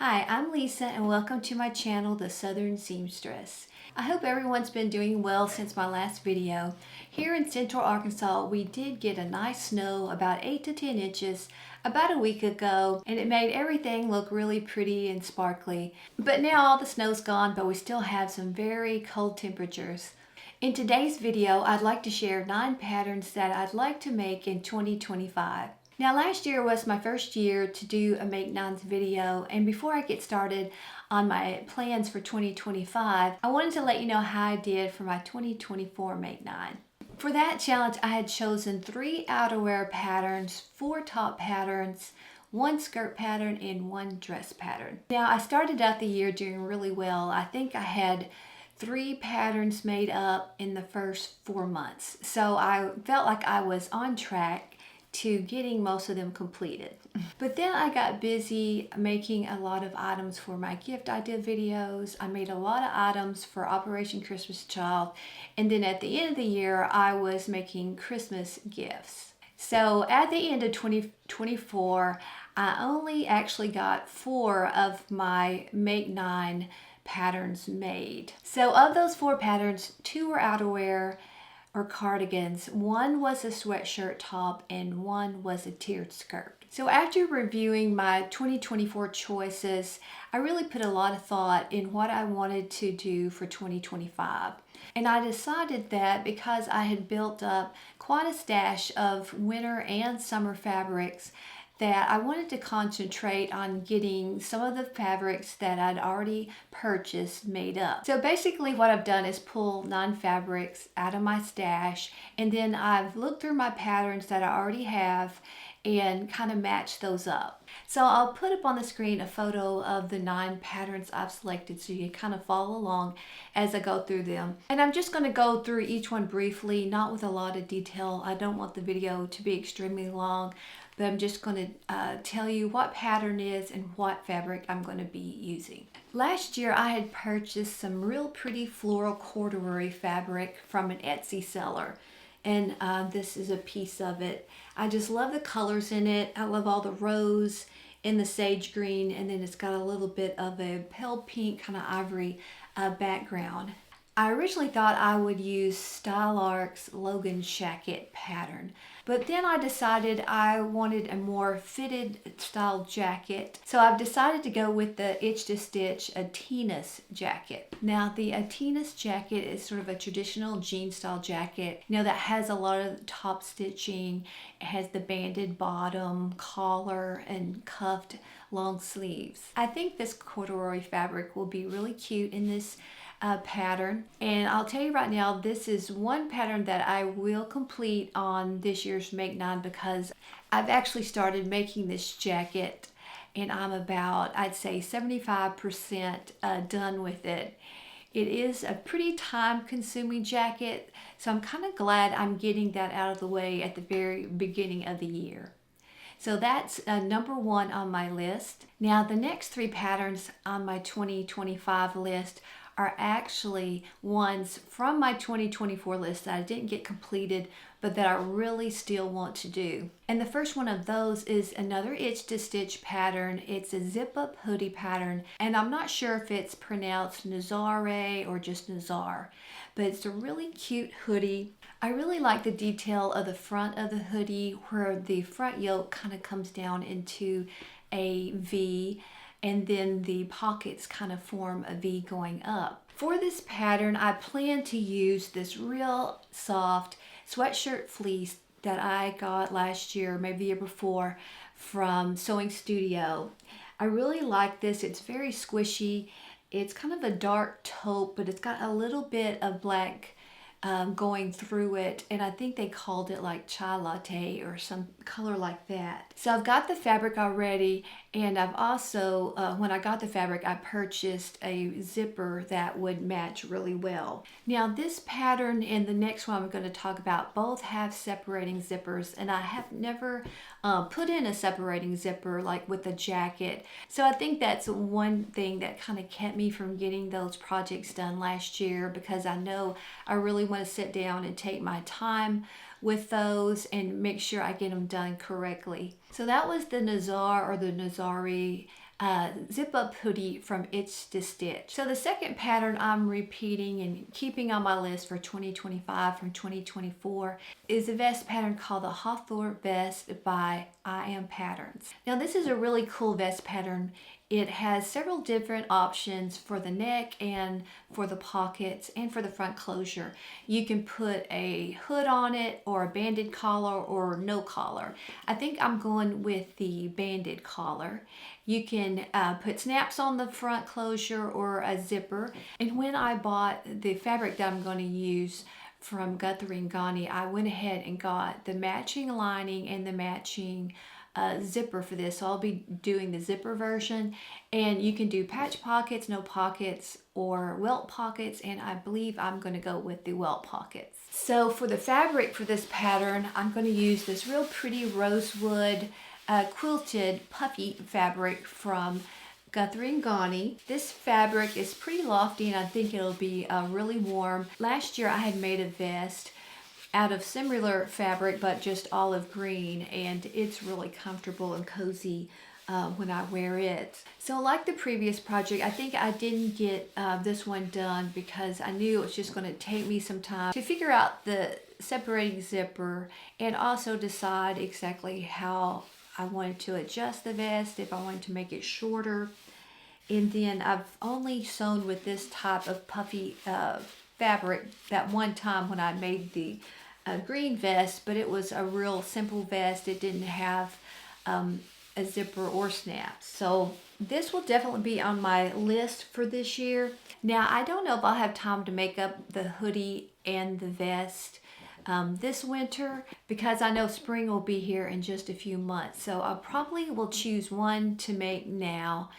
Hi, I'm Lisa and welcome to my channel, The Southern Seamstress. I hope everyone's been doing well since my last video. Here in Central Arkansas, we did get a nice snow, about 8 to 10 inches, about a week ago, and it made everything look really pretty and sparkly. But now all the snow's gone, but we still have some very cold temperatures. In today's video, I'd like to share 9 patterns that I'd like to make in 2025. Now last year was my first year to do a Make 9s video, and before I get started on my plans for 2025, I wanted to let you know how I did for my 2024 Make 9. For that challenge, I had chosen 3 outerwear patterns, 4 top patterns, 1 skirt pattern, and 1 dress pattern. Now I started out the year doing really well. I think I had 3 patterns made up in the first 4 months. So I felt like I was on track to getting most of them completed. But then I got busy making a lot of items for my gift idea videos. I made a lot of items for Operation Christmas Child. And then at the end of the year, I was making Christmas gifts. So at the end of 2024, I only actually got 4 of my Make 9 patterns made. So of those 4 patterns, 2 were outerwear or cardigans, 1 was a sweatshirt top, and 1 was a tiered skirt. So after reviewing my 2024 choices, I really put a lot of thought in what I wanted to do for 2025. And I decided that because I had built up quite a stash of winter and summer fabrics, that I wanted to concentrate on getting some of the fabrics that I'd already purchased made up. So basically what I've done is pull 9 fabrics out of my stash, and then I've looked through my patterns that I already have and kind of match those up. So I'll put up on the screen a photo of the 9 patterns I've selected so you can kind of follow along as I go through them. And I'm just going to go through each one briefly, not with a lot of detail. I don't want the video to be extremely long, but I'm just going to tell you what pattern is and what fabric I'm going to be using. Last year I had purchased some real pretty floral corduroy fabric from an Etsy seller. And this is a piece of it. I just love the colors in it. I love all the rose and the sage green, and then it's got a little bit of a pale pink kind of ivory background. I originally thought I would use Style Arc's Logan Jacket pattern, but then I decided I wanted a more fitted style jacket. So I've decided to go with the Itch to Stitch Atenas jacket. Now the Atenas jacket is sort of a traditional jean style jacket, that has a lot of top stitching. It has the banded bottom, collar, and cuffed long sleeves. I think this corduroy fabric will be really cute in this pattern, and I'll tell you right now, this is one pattern that I will complete on this year's Make 9 because I've actually started making this jacket and I'm about, I'd say 75% done with it. It is a pretty time-consuming jacket, so I'm kind of glad I'm getting that out of the way at the very beginning of the year. So that's number 1 on my list. Now the next 3 patterns on my 2025 list are actually ones from my 2024 list that I didn't get completed, but that I really still want to do. And the first one of those is another Itch to Stitch pattern. It's a zip-up hoodie pattern, and I'm not sure if it's pronounced Nazare or just Nazar, but it's a really cute hoodie. I really like the detail of the front of the hoodie where the front yoke kind of comes down into a V, and then the pockets kind of form a V going up. For this pattern, I plan to use this real soft sweatshirt fleece that I got last year, maybe the year before, from Sewing Studio. I really like this. It's very squishy. It's kind of a dark taupe, but it's got a little bit of black going through it, and I think they called it like chai latte or some color like that. So I've got the fabric already, and I've also, when I got the fabric, I purchased a zipper that would match really well. Now this pattern and the next one I'm going to talk about both have separating zippers, and I have never put in a separating zipper like with a jacket. So I think that's one thing that kind of kept me from getting those projects done last year, because I know I really want to sit down and take my time with those and make sure I get them done correctly. So that was the Nazare or the Nazare zip up hoodie from Itch to Stitch. So the second pattern I'm repeating and keeping on my list for 2025 from 2024 is a vest pattern called the Hathor vest by I Am Patterns. Now this is a really cool vest pattern. It has several different options for the neck and for the pockets and for the front closure. You can put a hood on it or a banded collar or no collar. I think I'm going with the banded collar. You can put snaps on the front closure or a zipper. And when I bought the fabric that I'm going to use from Guthrie & Ghani, I went ahead and got the matching lining and the matching zipper for this. So I'll be doing the zipper version, and you can do patch pockets, no pockets, or welt pockets, and I believe I'm going to go with the welt pockets. So for the fabric for this pattern, I'm going to use this real pretty rosewood quilted puffy fabric from Guthrie & Ghani. This fabric is pretty lofty and I think it'll be really warm. Last year I had made a vest out of similar fabric but just olive green, and it's really comfortable and cozy when I wear it. So like the previous project, I think I didn't get this one done because I knew it was just going to take me some time to figure out the separating zipper and also decide exactly how I wanted to adjust the vest, if I wanted to make it shorter. And then I've only sewn with this type of puffy fabric that one time when I made the green vest, but it was a real simple vest. It didn't have a zipper or snaps. So this will definitely be on my list for this year. Now I don't know if I'll have time to make up the hoodie and the vest this winter, because I know spring will be here in just a few months. So I probably will choose one to make now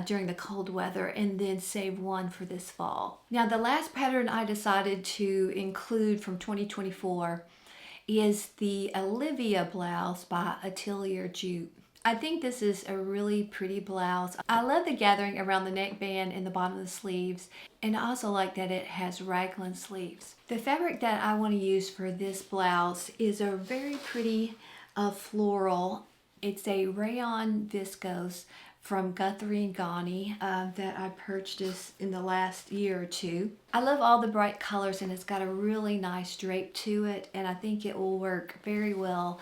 during the cold weather and then save one for this fall. Now the last pattern I decided to include from 2024 is the Olivia blouse by Atelier Jupe. I think this is a really pretty blouse. I love the gathering around the neckband and the bottom of the sleeves, and I also like that it has raglan sleeves. The fabric that I want to use for this blouse is a very pretty floral. It's a rayon viscose from Guthrie & Ghani that I purchased in the last year or two. I love all the bright colors, and it's got a really nice drape to it, and I think it will work very well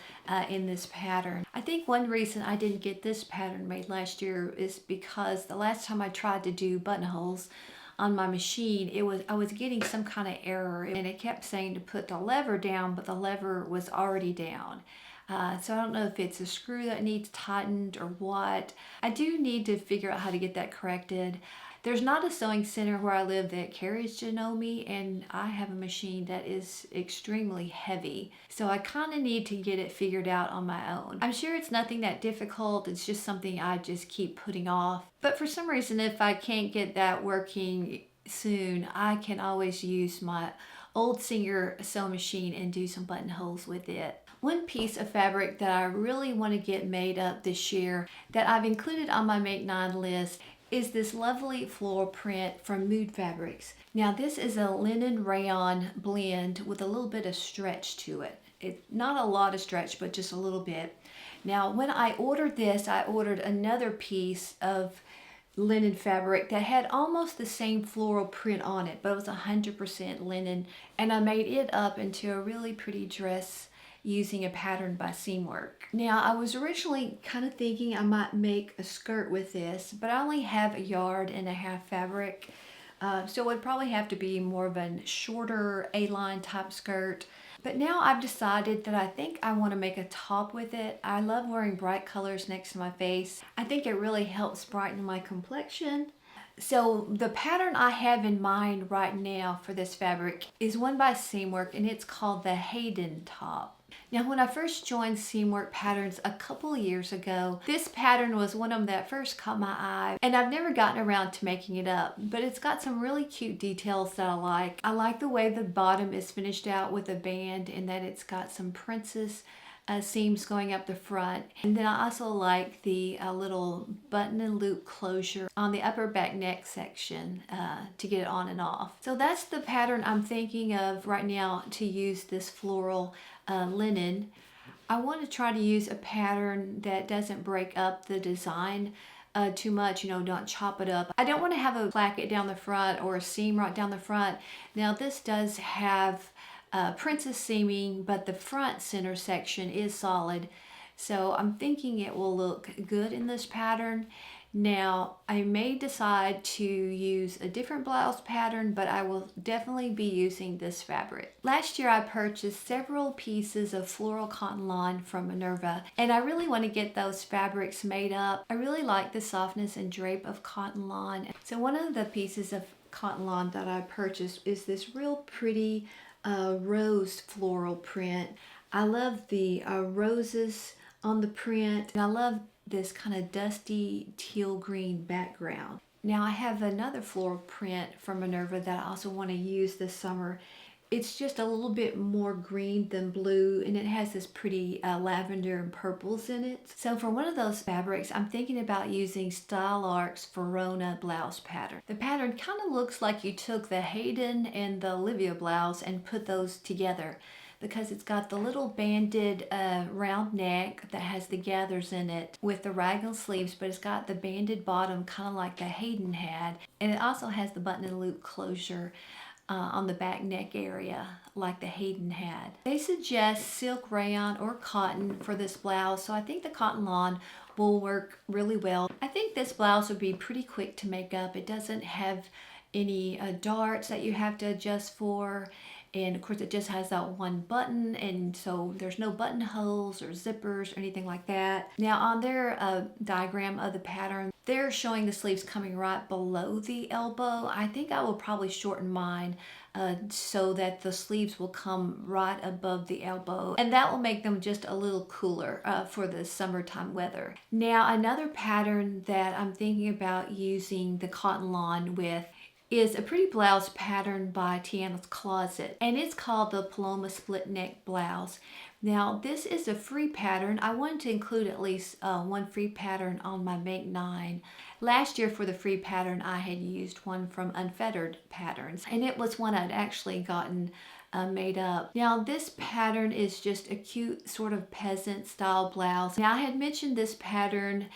in this pattern. I think one reason I didn't get this pattern made last year is because the last time I tried to do buttonholes on my machine, I was getting some kind of error, and it kept saying to put the lever down, but the lever was already down. So I don't know if it's a screw that needs tightened or what. I do need to figure out how to get that corrected. There's not a sewing center where I live that carries Janome, and I have a machine that is extremely heavy. So I kind of need to get it figured out on my own. I'm sure it's nothing that difficult. It's just something I just keep putting off. But for some reason, if I can't get that working soon, I can always use my old Singer sewing machine and do some buttonholes with it. One piece of fabric that I really want to get made up this year that I've included on my Make 9 list is this lovely floral print from Mood Fabrics. Now this is a linen rayon blend with a little bit of stretch to it. It's not a lot of stretch, but just a little bit. Now when I ordered this, I ordered another piece of linen fabric that had almost the same floral print on it, but it was 100% linen, and I made it up into a really pretty dress using a pattern by Seamwork. Now I was originally kind of thinking I might make a skirt with this, but I only have 1.5 yards fabric, so it would probably have to be more of a shorter A-line type skirt. But now I've decided that I think I want to make a top with it. I love wearing bright colors next to my face. I think it really helps brighten my complexion. So the pattern I have in mind right now for this fabric is one by Seamwork, and it's called the Hayden top. Now when I first joined Seamwork Patterns a couple years ago, this pattern was one of them that first caught my eye, and I've never gotten around to making it up, but it's got some really cute details that I like. I like the way the bottom is finished out with a band, and that it's got some princess seams going up the front. And then I also like the little button and loop closure on the upper back neck section to get it on and off. So that's the pattern I'm thinking of right now to use this floral linen. I want to try to use a pattern that doesn't break up the design too much, you know, don't chop it up. I don't want to have a placket down the front or a seam right down the front. Now this does have princess seaming, but the front center section is solid. So I'm thinking it will look good in this pattern. Now, I may decide to use a different blouse pattern, but I will definitely be using this fabric. Last year, I purchased several pieces of floral cotton lawn from Minerva, and I really want to get those fabrics made up. I really like the softness and drape of cotton lawn. So one of the pieces of cotton lawn that I purchased is this real pretty rose floral print. I love the roses on the print, and I love this kind of dusty teal green background. Now I have another floral print from Minerva that I also want to use this summer. It's just a little bit more green than blue, and it has this pretty lavender and purples in it. So for one of those fabrics, I'm thinking about using Style Art's Verona blouse pattern. The pattern kind of looks like you took the Hayden and the Olivia blouse and put those together, because it's got the little banded round neck that has the gathers in it with the raglan sleeves, but it's got the banded bottom kind of like the Hayden had, and it also has the button and loop closure on the back neck area like the Hayden had. They suggest silk rayon or cotton for this blouse, so I think the cotton lawn will work really well. I think this blouse would be pretty quick to make up. It doesn't have any darts that you have to adjust for. And of course it just has that one button, and so there's no buttonholes or zippers or anything like that. Now on their diagram of the pattern, they're showing the sleeves coming right below the elbow. I think I will probably shorten mine so that the sleeves will come right above the elbow, and that will make them just a little cooler for the summertime weather. Now another pattern that I'm thinking about using the cotton lawn with is a pretty blouse pattern by Tiana's Closet, and it's called the Paloma split neck blouse. Now this is a free pattern. I wanted to include at least one free pattern on my Make 9. Last year for the free pattern I had used one from Unfettered Patterns, and it was one I'd actually gotten made up. Now this pattern is just a cute sort of peasant style blouse. Now I had mentioned this pattern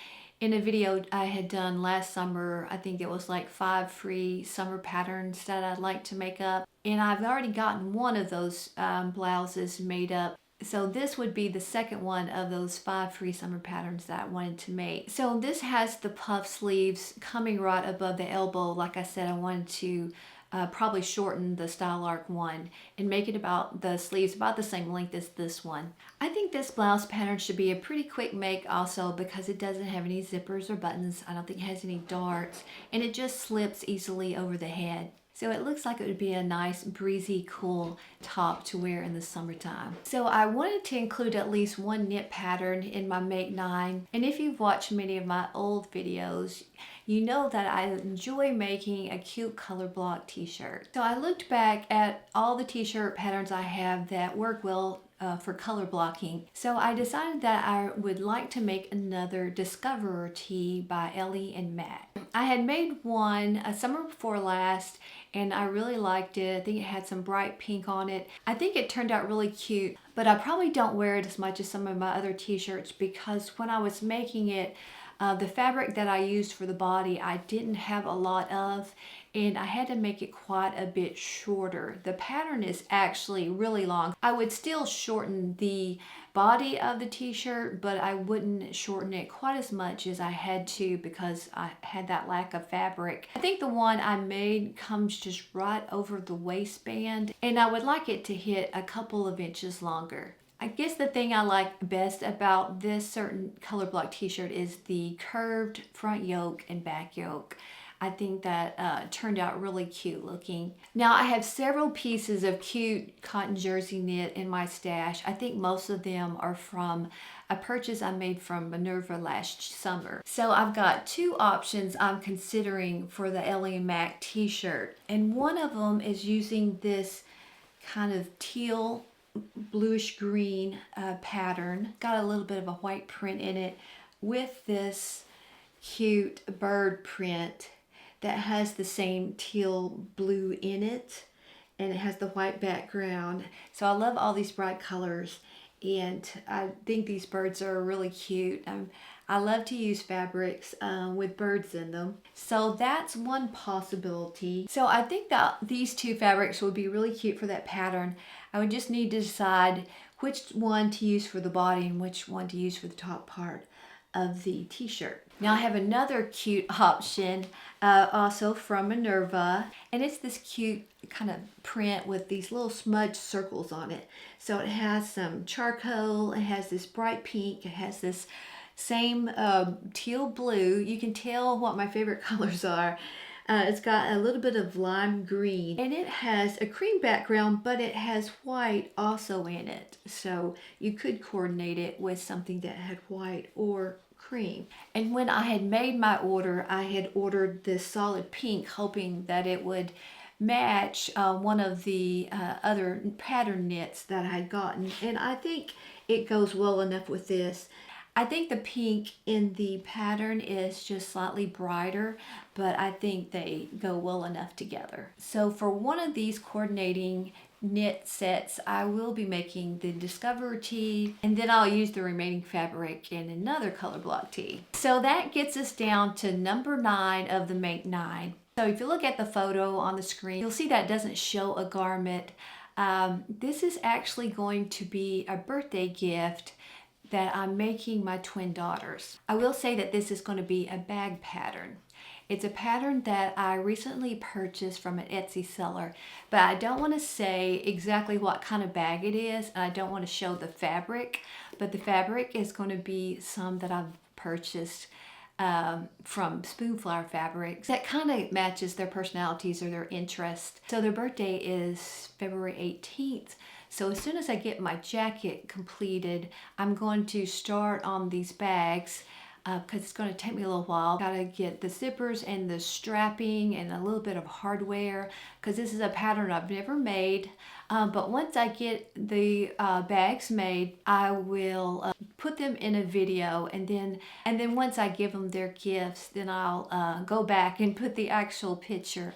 in a video I had done last summer. I think it was like 5 free summer patterns that I'd like to make up. And I've already gotten one of those blouses made up. So this would be the second one of those 5 free summer patterns that I wanted to make. So this has the puff sleeves coming right above the elbow. Like I said, I wanted to probably shorten the Style Art one and make it about the sleeves about the same length as this one. I think this blouse pattern should be a pretty quick make also, because it doesn't have any zippers or buttons. I don't think it has any darts, and it just slips easily over the head. So it looks like it would be a nice breezy cool top to wear in the summertime. So I wanted to include at least one knit pattern in my Make 9, and if you've watched many of my old videos, you know that I enjoy making a cute color block t-shirt. So I looked back at all the t-shirt patterns I have that work well for color blocking. So I decided that I would like to make another Discoverer tee by Ellie and Mac. I had made one a summer before last, and I really liked it. I think it had some bright pink on it. I think it turned out really cute, but I probably don't wear it as much as some of my other t-shirts, because when I was making it, the fabric that I used for the body I didn't have a lot of, and I had to make it quite a bit shorter. The pattern is actually really long. I would still shorten the body of the t-shirt, but I wouldn't shorten it quite as much as I had to because I had that lack of fabric. I think the one I made comes just right over the waistband, and I would like it to hit a couple of inches longer. I guess the thing I like best about this certain color block t-shirt is the curved front yoke and back yoke. I think that turned out really cute looking. Now I have several pieces of cute cotton jersey knit in my stash. I think most of them are from a purchase I made from Minerva last summer. So I've got 2 options I'm considering for the Ellie Mac t-shirt. And one of them is using this kind of teal bluish green pattern. Got a little bit of a white print in it with this cute bird print that has the same teal blue in it, and it has the white background. So I love all these bright colors, and I think these birds are really cute. I love to use fabrics with birds in them. So that's one possibility. So I think that these two fabrics would be really cute for that pattern. I would just need to decide which one to use for the body and which one to use for the top part of the t-shirt. Now I have another cute option also from Minerva, and it's this cute kind of print with these little smudge circles on it. So it has some charcoal, it has this bright pink, it has this same teal blue. You can tell what my favorite colors are. It's got a little bit of lime green, and it has a cream background, but it has white also in it. So you could coordinate it with something that had white or cream. And when I had made my order, I had ordered this solid pink, hoping that it would match one of the other pattern knits that I had gotten. And I think it goes well enough with this. I think the pink in the pattern is just slightly brighter, but I think they go well enough together. So for one of these coordinating knit sets, I will be making the Discover tee, and then I'll use the remaining fabric in another color block tee. So that gets us down to number 9 of the Make 9. So if you look at the photo on the screen, you'll see that it doesn't show a garment. This is actually going to be a birthday gift that I'm making my twin daughters. I will say that this is going to be a bag pattern. It's a pattern that I recently purchased from an Etsy seller, but I don't want to say exactly what kind of bag it is, and I don't want to show the fabric, but the fabric is going to be some that I've purchased from Spoonflower Fabrics that kind of matches their personalities or their interests. So their birthday is February 18th. So as soon as I get my jacket completed, I'm going to start on these bags because it's going to take me a little while. Gotta get the zippers and the strapping and a little bit of hardware because this is a pattern I've never made. But once I get the bags made, I will put them in a video, and then once I give them their gifts, then I'll go back and put the actual picture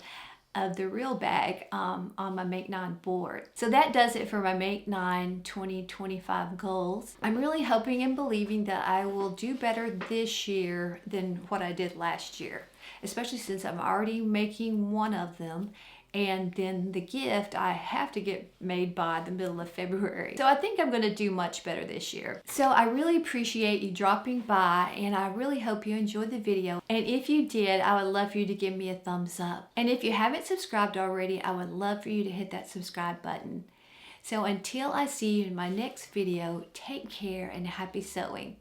of the real bag on my Make 9 board. So that does it for my Make 9 2025 goals. I'm really hoping and believing that I will do better this year than what I did last year, especially since I'm already making one of them, and then the gift I have to get made by the middle of February. So I think I'm going to do much better this year. So I really appreciate you dropping by, and I really hope you enjoyed the video. And if you did, I would love for you to give me a thumbs up. And if you haven't subscribed already, I would love for you to hit that subscribe button. So until I see you in my next video, take care and happy sewing.